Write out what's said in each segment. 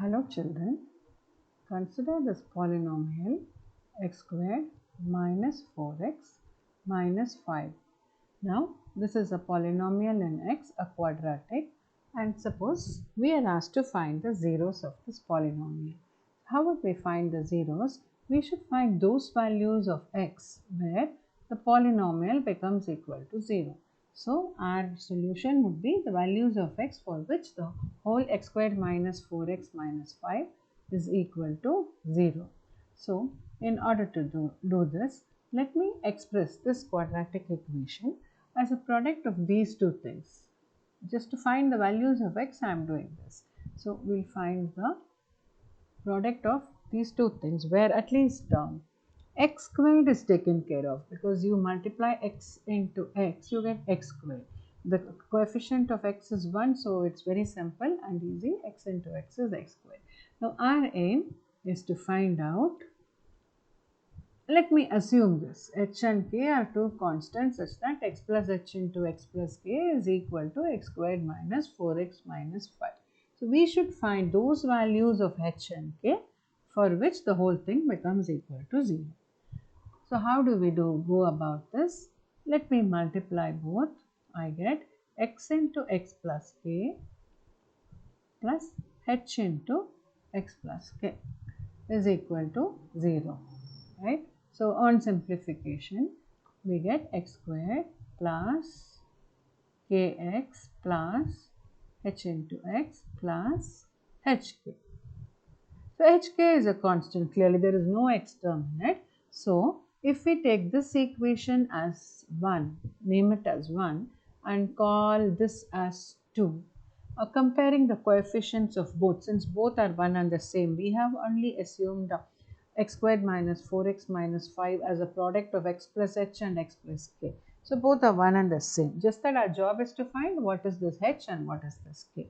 Hello children, consider this polynomial x squared minus 4x minus 5. Now this is a polynomial in x, a quadratic, and suppose we are asked to find the zeros of this polynomial. How would we find the zeros? We should find those values of x where the polynomial becomes equal to 0. So our solution would be the values of x for which the whole x squared minus 4x minus 5 is equal to 0. So in order to do this, let me express this quadratic equation as a product of these two things. Just to find the values of x, I am doing this. So we'll find the product of these two things where at least x squared is taken care of, because you multiply x into x, you get x squared. The coefficient of x is 1, so it's very simple and easy. X into x is x squared. Now our aim is to find out, let me assume this, h and k are two constants such that x plus h into x plus k is equal to x squared minus 4x minus 5. So we should find those values of h and k for which the whole thing becomes equal to 0. So how do we go about this? Let me multiply both. I get x into x plus k plus h into x plus k is equal to 0, right? So on simplification, we get x squared plus kx plus h into x plus hk. So hk is a constant, clearly there is no x term in it. So if we take this equation as 1, name it as 1 and call this as 2, comparing the coefficients of both, since both are one and the same, we have only assumed x squared minus 4x minus 5 as a product of x plus h and x plus k. So both are one and the same, just that our job is to find what is this h and what is this k.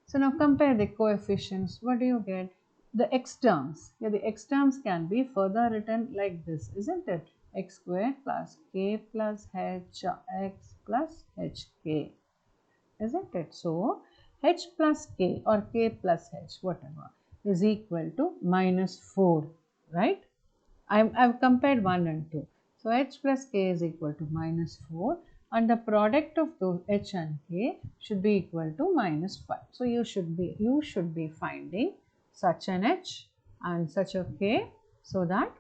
So now compare the coefficients. What do you get? The x terms. Yeah, the x terms can be further written like this, isn't it? X squared plus k plus h x plus hk, isn't it? So h plus k or k plus h, whatever, is equal to minus 4, right? I've compared 1 and 2. So h plus k is equal to minus 4 and the product of those h and k should be equal to minus 5. So you should be finding such an h and such a k so that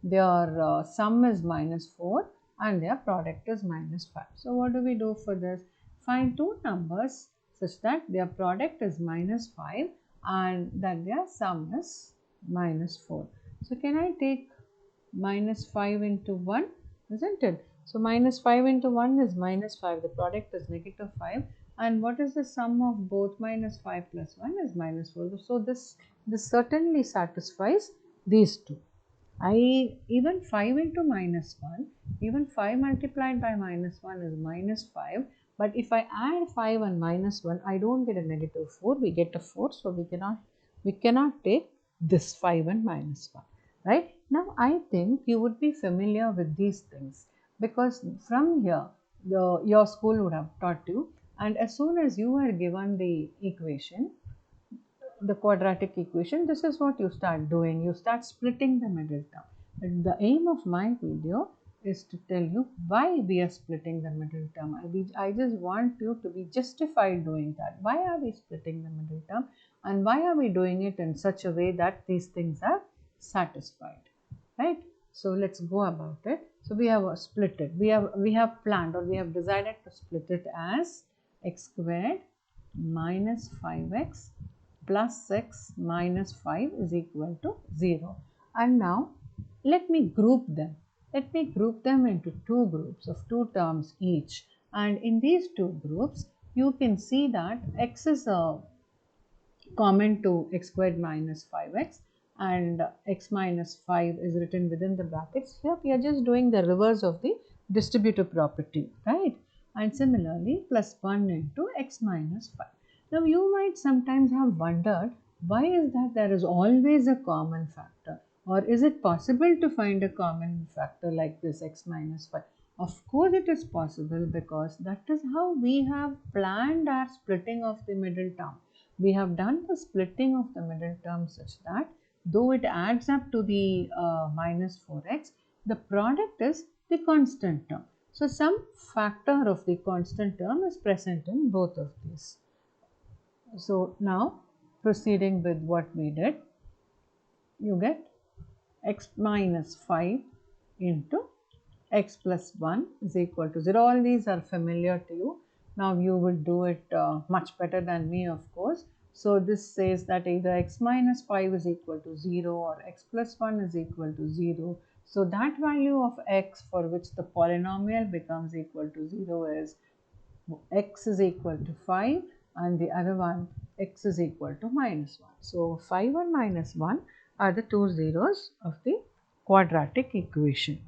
their sum is minus 4 and their product is minus 5. So what do we do for this? Find two numbers such that their product is minus 5 and that their sum is minus 4. So can I take minus 5 into 1, isn't it? So minus 5 into 1 is minus 5, the product is negative 5, and what is the sum of both? Minus 5 plus 1 is minus 4. So this certainly satisfies these two. Even 5 into minus 1, even 5 multiplied by minus 1 is minus 5, but if I add 5 and minus 1, I don't get a negative 4, we get a 4, so we cannot take this 5 and minus 1, right? Now I think you would be familiar with these things, because from here your school would have taught you, and as soon as you are given the equation, the quadratic equation, this is what you start doing. You start splitting the middle term. And the aim of my video is to tell you why we are splitting the middle term. I just want you to be justified doing that. Why are we splitting the middle term and why are we doing it in such a way that these things are satisfied, right? So let's go about it. So we have split it. We have planned, or we have decided to split it as x squared minus 5x plus x minus 5 is equal to 0. And now let me group them. Let me group them into two groups of two terms each. And in these two groups, you can see that x is common to x squared minus 5x and x minus 5 is written within the brackets. Here we are just doing the reverse of the distributive property, right? And similarly, plus 1 into x minus 5. Now you might sometimes have wondered, why is that there is always a common factor, or is it possible to find a common factor like this x minus 5? Of course it is possible, because that is how we have planned our splitting of the middle term. we have done the splitting of the middle term such that though it adds up to the minus 4x, the product is the constant term. So some factor of the constant term is present in both of these. So now proceeding with what we did, you get x minus 5 into x plus 1 is equal to 0. All these are familiar to you. Now you will do it much better than me, of course. So this says that either x minus 5 is equal to 0 or x plus 1 is equal to 0. So that value of x for which the polynomial becomes equal to 0 is x is equal to 5 and the other one x is equal to minus 1. So 5 and minus 1 are the two zeros of the quadratic equation.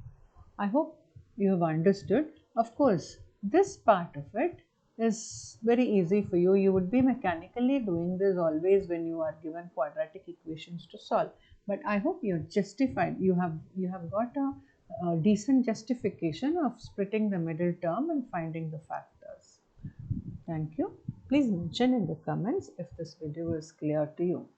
I hope you have understood. Of course, this part of it is very easy for you. You would be mechanically doing this always when you are given quadratic equations to solve. But I hope you are justified. You have got a decent justification of splitting the middle term and finding the factors. Thank you. Please mention in the comments if this video is clear to you.